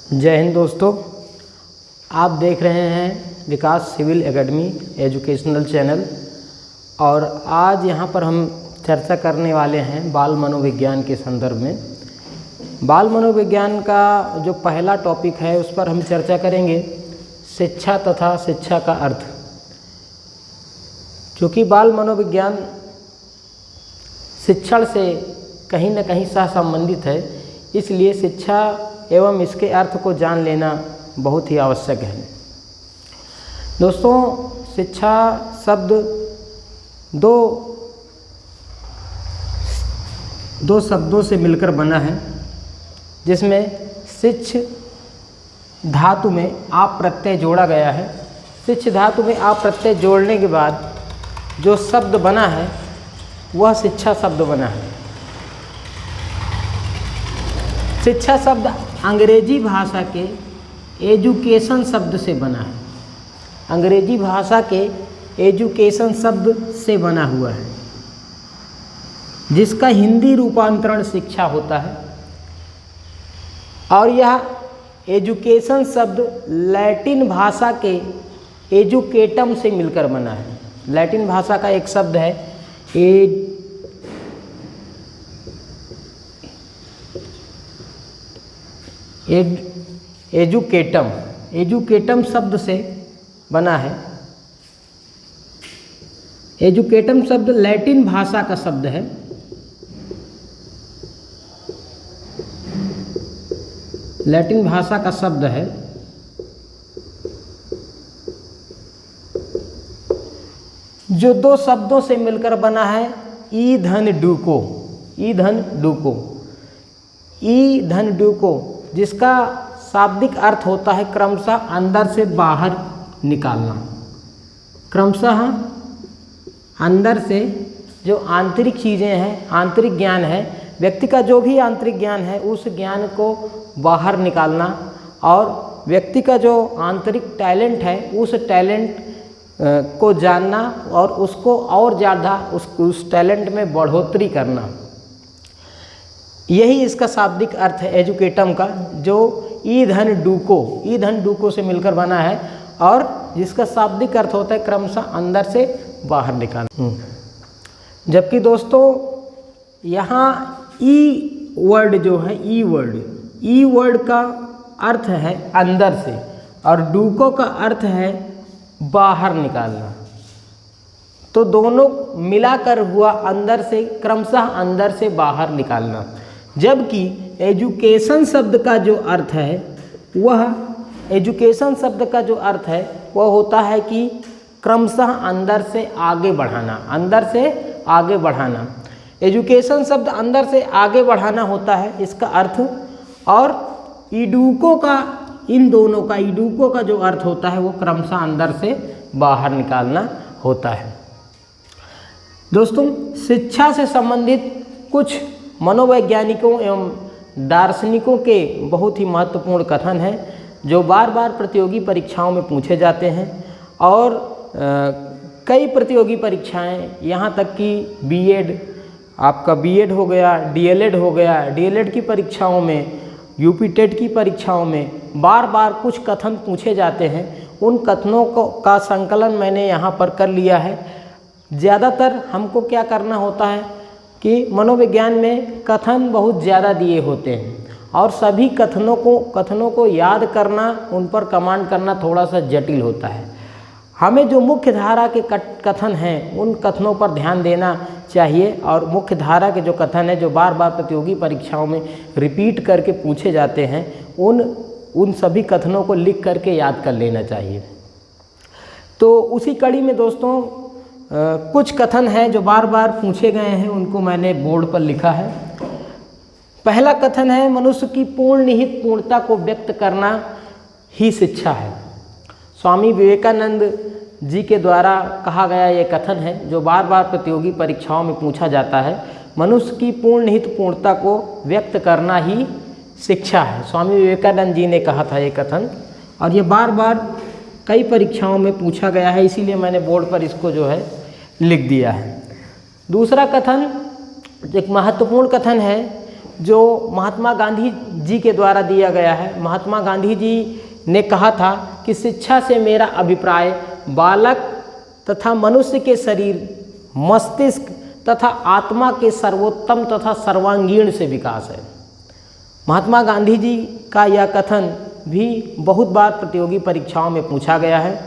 जय हिंद दोस्तों, आप देख रहे हैं विकास सिविल एकेडमी एजुकेशनल चैनल। और आज यहाँ पर हम चर्चा करने वाले हैं बाल मनोविज्ञान के संदर्भ में। बाल मनोविज्ञान का जो पहला टॉपिक है उस पर हम चर्चा करेंगे शिक्षा तथा शिक्षा का अर्थ। क्योंकि बाल मनोविज्ञान शिक्षण से कहीं न कहीं सहसंबंधित है, इसलिए शिक्षा एवं इसके अर्थ को जान लेना बहुत ही आवश्यक है। दोस्तों, शिक्षा शब्द दो शब्दों से मिलकर बना है, जिसमें शिक्ष धातु में आप प्रत्यय जोड़ा गया है। शिक्ष धातु में आप प्रत्यय जोड़ने के बाद जो शब्द बना है वह शिक्षा शब्द बना है। शिक्षा शब्द अंग्रेजी भाषा के एजुकेशन शब्द से बना है। अंग्रेजी भाषा के एजुकेशन शब्द से बना हुआ है, जिसका हिंदी रूपांतरण शिक्षा होता है। और यह एजुकेशन शब्द लैटिन भाषा के एजुकेटम से मिलकर बना है। लैटिन भाषा का एक शब्द है एजुकेटम। एजुकेटम शब्द से बना है। एजुकेटम शब्द लैटिन भाषा का शब्द है। लैटिन भाषा का शब्द है। जो दो शब्दों से मिलकर बना है ईधन डूको। ईधन डूको। ईधन डूको, जिसका शाब्दिक अर्थ होता है क्रमशः अंदर से बाहर निकालना। क्रमशः अंदर से जो आंतरिक चीज़ें हैं, आंतरिक ज्ञान है, व्यक्ति का जो भी आंतरिक ज्ञान है उस ज्ञान को बाहर निकालना, और व्यक्ति का जो आंतरिक टैलेंट है उस टैलेंट को जानना और उसको और ज़्यादा उस टैलेंट में बढ़ोतरी करना। यही इसका शाब्दिक अर्थ है एजुकेटम का, जो ईधन डूको। ईधन डूको से मिलकर बना है और जिसका शाब्दिक अर्थ होता है क्रमशः अंदर से बाहर निकालना। जबकि दोस्तों यहाँ ई वर्ड जो है, ई वर्ड का अर्थ है अंदर से, और डूको का अर्थ है बाहर निकालना। तो दोनों मिलाकर हुआ अंदर से, क्रमशः अंदर से बाहर निकालना। जबकि एजुकेशन शब्द का जो अर्थ है वह होता है कि क्रमशः अंदर से आगे बढ़ाना। अंदर से आगे बढ़ाना। एजुकेशन शब्द अंदर से आगे बढ़ाना होता है इसका अर्थ। और ईडूको का, इन दोनों का, ईडूको का जो अर्थ होता है वो क्रमशः अंदर से बाहर निकालना होता है। दोस्तों, शिक्षा से संबंधित कुछ मनोवैज्ञानिकों एवं दार्शनिकों के बहुत ही महत्वपूर्ण कथन हैं, जो बार बार प्रतियोगी परीक्षाओं में पूछे जाते हैं। और कई प्रतियोगी परीक्षाएं, यहाँ तक कि बीएड, आपका बीएड हो गया, डीएलएड हो गया, डीएलएड की परीक्षाओं में, यूपी टेट की परीक्षाओं में बार बार कुछ कथन पूछे जाते हैं। उन कथनों का संकलन मैंने यहाँ पर कर लिया है। ज़्यादातर हमको क्या करना होता है कि मनोविज्ञान में कथन बहुत ज़्यादा दिए होते हैं, और सभी कथनों को याद करना, उन पर कमांड करना थोड़ा सा जटिल होता है। हमें जो मुख्य धारा के कथन हैं उन कथनों पर ध्यान देना चाहिए, और मुख्य धारा के जो कथन हैं जो बार बार प्रतियोगी परीक्षाओं में रिपीट करके पूछे जाते हैं उन सभी कथनों को लिख करके याद कर लेना चाहिए। तो उसी कड़ी में दोस्तों कुछ कथन हैं जो बार बार पूछे गए हैं, उनको मैंने बोर्ड पर लिखा है। पहला कथन है, मनुष्य की पूर्ण निहित पूर्णता को व्यक्त करना ही शिक्षा है। स्वामी विवेकानंद जी के द्वारा कहा गया ये कथन है, जो बार बार प्रतियोगी परीक्षाओं में पूछा जाता है। मनुष्य की पूर्ण निहित पूर्णता को व्यक्त करना ही शिक्षा है। स्वामी विवेकानंद जी ने कहा था ये कथन, और ये बार बार कई परीक्षाओं में पूछा गया है, इसीलिए मैंने बोर्ड पर इसको जो है लिख दिया है। दूसरा कथन एक महत्वपूर्ण कथन है जो महात्मा गांधी जी के द्वारा दिया गया है। महात्मा गांधी जी ने कहा था कि शिक्षा से मेरा अभिप्राय बालक तथा मनुष्य के शरीर, मस्तिष्क तथा आत्मा के सर्वोत्तम तथा सर्वांगीण से विकास है। महात्मा गांधी जी का यह कथन भी बहुत बार प्रतियोगी परीक्षाओं में पूछा गया है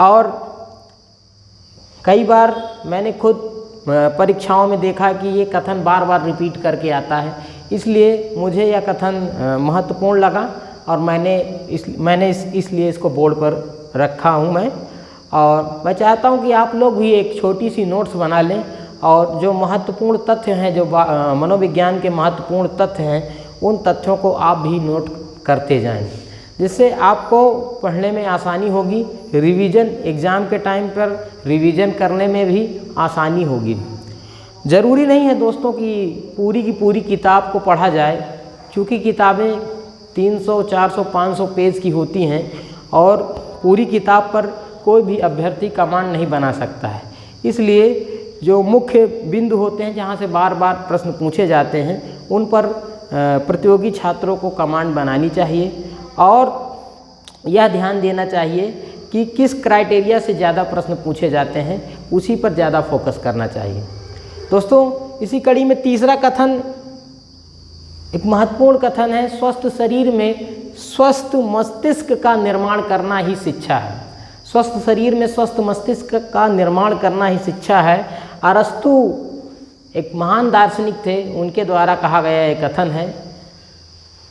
और कई बार मैंने खुद परीक्षाओं में देखा कि ये कथन बार बार रिपीट करके आता है, इसलिए मुझे यह कथन महत्वपूर्ण लगा और मैंने इसलिए इसको बोर्ड पर रखा हूँ मैं। और मैं चाहता हूँ कि आप लोग भी एक छोटी सी नोट्स बना लें और जो महत्वपूर्ण तथ्य हैं, जो मनोविज्ञान के महत्वपूर्ण तथ्य हैं, उन तथ्यों को आप भी नोट करते जाएं, जिससे आपको पढ़ने में आसानी होगी। रिवीजन एग्ज़ाम के टाइम पर रिवीजन करने में भी आसानी होगी। ज़रूरी नहीं है दोस्तों कि पूरी की पूरी किताब को पढ़ा जाए, क्योंकि किताबें 300, 400, 500 पेज की होती हैं और पूरी किताब पर कोई भी अभ्यर्थी कमांड नहीं बना सकता है। इसलिए जो मुख्य बिंदु होते हैं, जहाँ से बार बार प्रश्न पूछे जाते हैं, उन पर प्रतियोगी छात्रों को कमांड बनानी चाहिए और यह ध्यान देना चाहिए कि किस क्राइटेरिया से ज़्यादा प्रश्न पूछे जाते हैं, उसी पर ज़्यादा फोकस करना चाहिए। दोस्तों, इसी कड़ी में तीसरा कथन एक महत्वपूर्ण कथन है, स्वस्थ शरीर में स्वस्थ मस्तिष्क का निर्माण करना ही शिक्षा है। स्वस्थ शरीर में स्वस्थ मस्तिष्क का निर्माण करना ही शिक्षा है। अरस्तु एक महान दार्शनिक थे, उनके द्वारा कहा गया एक कथन है।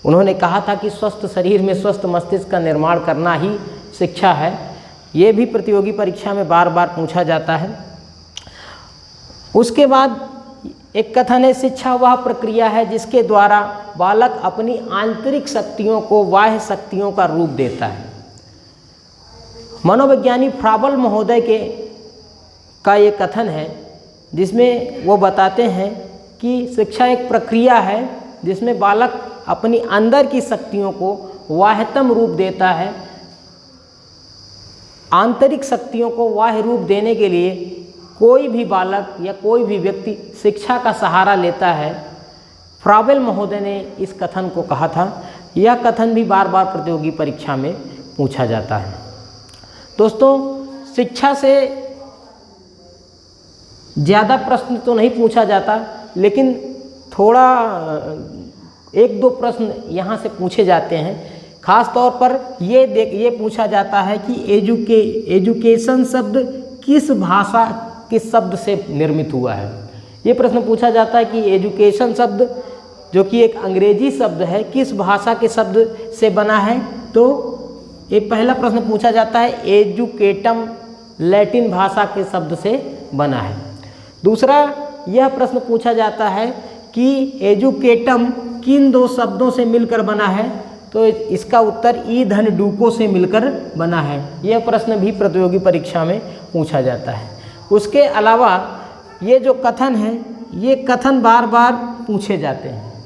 उन्होंने कहा था कि स्वस्थ शरीर में स्वस्थ मस्तिष्क का निर्माण करना ही शिक्षा है। ये भी प्रतियोगी परीक्षा में बार बार पूछा जाता है। उसके बाद एक कथन है, शिक्षा वह प्रक्रिया है जिसके द्वारा बालक अपनी आंतरिक शक्तियों को बाह्य शक्तियों का रूप देता है। मनोविज्ञानी फ्राबल महोदय का ये कथन है, जिसमें वो बताते हैं कि शिक्षा एक प्रक्रिया है जिसमें बालक अपनी अंदर की शक्तियों को बाह्यतम रूप देता है। आंतरिक शक्तियों को बाह्य रूप देने के लिए कोई भी बालक या कोई भी व्यक्ति शिक्षा का सहारा लेता है। फ्राबल महोदय ने इस कथन को कहा था। यह कथन भी बार बार प्रतियोगी परीक्षा में पूछा जाता है। दोस्तों, शिक्षा से ज़्यादा प्रश्न तो नहीं पूछा जाता, लेकिन थोड़ा 1-2 प्रश्न यहाँ से पूछे जाते हैं। ख़ास तौर पर ये पूछा जाता है कि एजुकेशन शब्द किस भाषा के शब्द से निर्मित हुआ है। ये प्रश्न पूछा जाता है कि एजुकेशन शब्द, जो कि एक अंग्रेजी शब्द है, किस भाषा के शब्द से बना है। तो ये पहला प्रश्न पूछा जाता है, एजुकेटम लैटिन भाषा के शब्द से बना है। दूसरा यह प्रश्न पूछा जाता है कि एजुकेटम किन 2 शब्दों से मिलकर बना है। तो इसका उत्तर ईधन डूको से मिलकर बना है। यह प्रश्न भी प्रतियोगी परीक्षा में पूछा जाता है। उसके अलावा ये जो कथन है, ये कथन बार बार पूछे जाते हैं।